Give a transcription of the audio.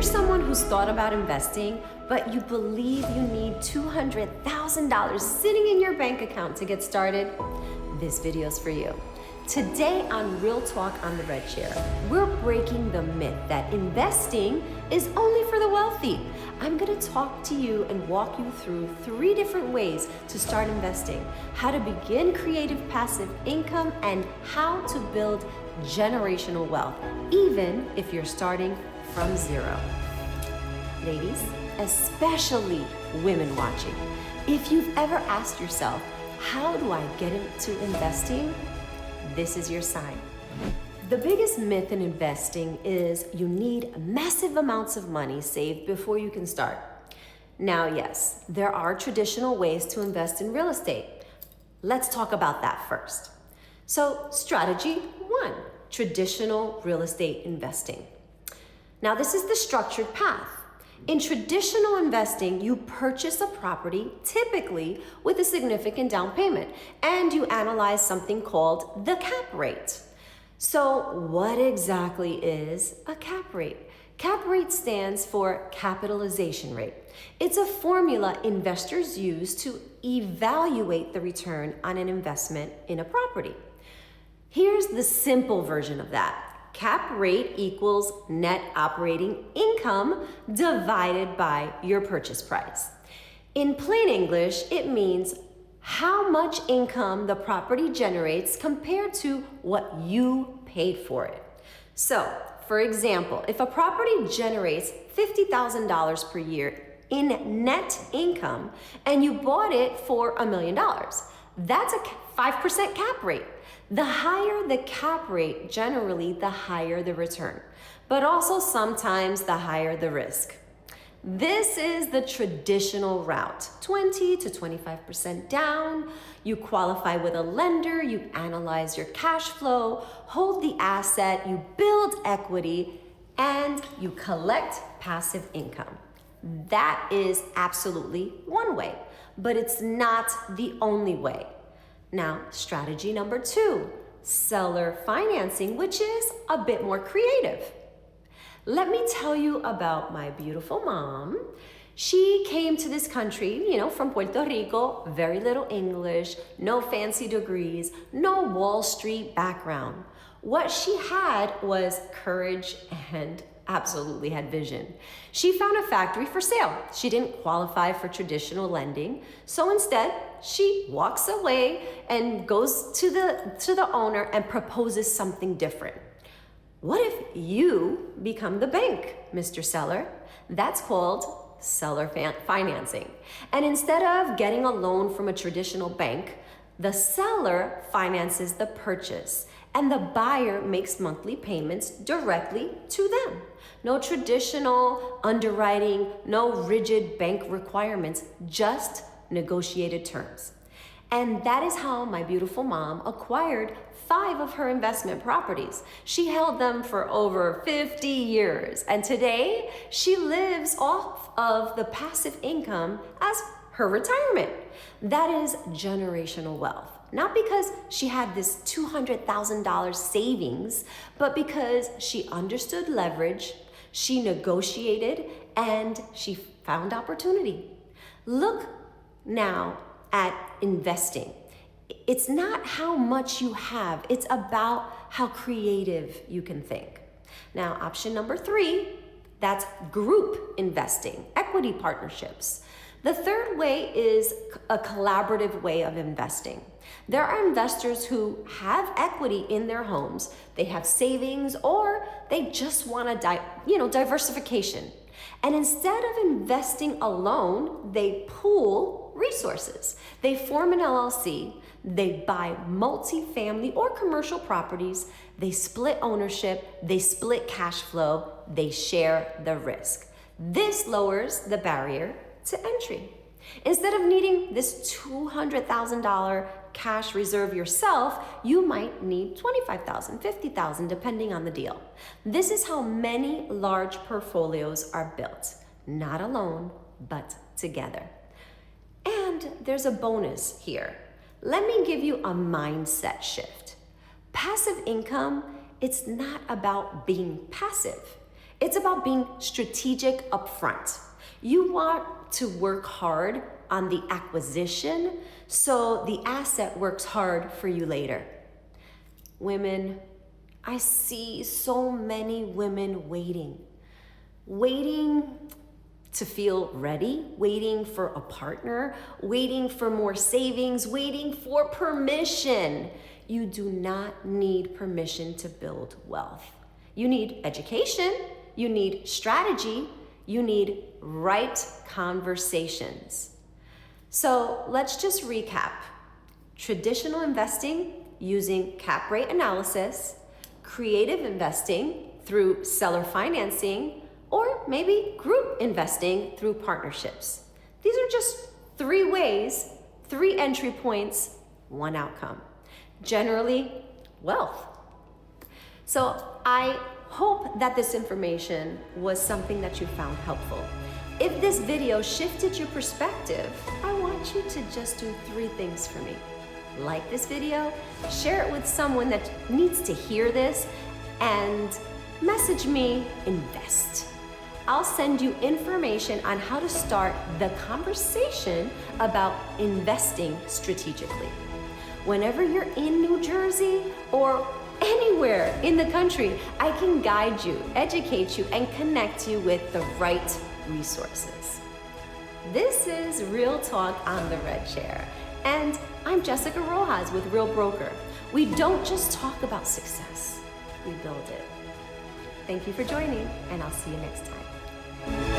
someone who's thought about investing, but you believe you need $200,000 sitting in your bank account to get started, this video's for you. Today on Real Talk on the Red Chair, we're breaking the myth that investing is only for the wealthy. I'm gonna talk to you and walk you through 3 different ways to start investing, how to begin creative passive income, and how to build generational wealth, even if you're starting from zero. Ladies, especially women watching, if you've ever asked yourself, how do I get into investing? This is your sign. The biggest myth in investing is you need massive amounts of money saved before you can start. Now, yes, there are traditional ways to invest in real estate. Let's talk about that first. So, strategy 1, traditional real estate investing. Now, this is the structured path. In traditional investing, you purchase a property typically with a significant down payment, and you analyze something called the cap rate. So what exactly is a cap rate? Cap rate stands for capitalization rate. It's a formula investors use to evaluate the return on an investment in a property. Here's the simple version of that. Cap rate equals net operating income divided by your purchase price. In plain English, it means how much income the property generates compared to what you paid for it. So, for example, if a property generates $50,000 per year in net income and you bought it for $1 million, that's a 5% cap rate. The higher the cap rate, generally the higher the return, but also sometimes the higher the risk. This is the traditional route, 20 to 25% down. You qualify with a lender, you analyze your cash flow, hold the asset, you build equity, and you collect passive income. That is absolutely one way, but it's not the only way. Now, strategy number 2, seller financing, which is a bit more creative. Let me tell you about my beautiful mom. She came to this country, from Puerto Rico, very little English, no fancy degrees, no Wall Street background. What she had was courage and absolutely had vision. She found a factory for sale. She didn't qualify for traditional lending, so instead, she walks away and goes to the owner and proposes something different. What if you become the bank, Mr. Seller? That's called seller financing. And instead of getting a loan from a traditional bank, the seller finances the purchase and the buyer makes monthly payments directly to them. No traditional underwriting, no rigid bank requirements, just negotiated terms. And that is how my beautiful mom acquired 5 of her investment properties. She held them for over 50 years, and today she lives off of the passive income as her retirement. That is generational wealth. Not because she had this $200,000 savings, but because she understood leverage, she negotiated, and she found opportunity. Look now at investing. It's not how much you have, it's about how creative you can think. Now, option number 3, that's group investing, equity partnerships. The third way is a collaborative way of investing. There are investors who have equity in their homes, they have savings, or they just want diversification. And instead of investing alone, they pool resources. They form an LLC, they buy multifamily or commercial properties, they split ownership, they split cash flow, they share the risk. This lowers the barrier to entry. Instead of needing this $200,000 cash reserve yourself, you might need $25,000, $50,000, depending on the deal. This is how many large portfolios are built, not alone, but together. And there's a bonus here. Let me give you a mindset shift. Passive income, it's not about being passive. It's about being strategic upfront. You want to work hard on the acquisition so the asset works hard for you later. Women, I see so many women waiting to feel ready, waiting for a partner, waiting for more savings, waiting for permission. You do not need permission to build wealth. You need education, you need strategy, you need right conversations. So let's just recap. Traditional investing using cap rate analysis, creative investing through seller financing, or maybe group investing through partnerships. These are just 3 ways, 3 entry points, 1 outcome. Generally, wealth. So I hope that this information was something that you found helpful. If this video shifted your perspective, I want you to just do 3 things for me. Like this video, share it with someone that needs to hear this, and message me invest. I'll send you information on how to start the conversation about investing strategically. Whenever you're in New Jersey or anywhere in the country, I can guide you, educate you, and connect you with the right resources. This is Real Talk on the Red Chair, and I'm Jessica Rojas with Real Broker. We don't just talk about success, we build it. Thank you for joining, and I'll see you next time.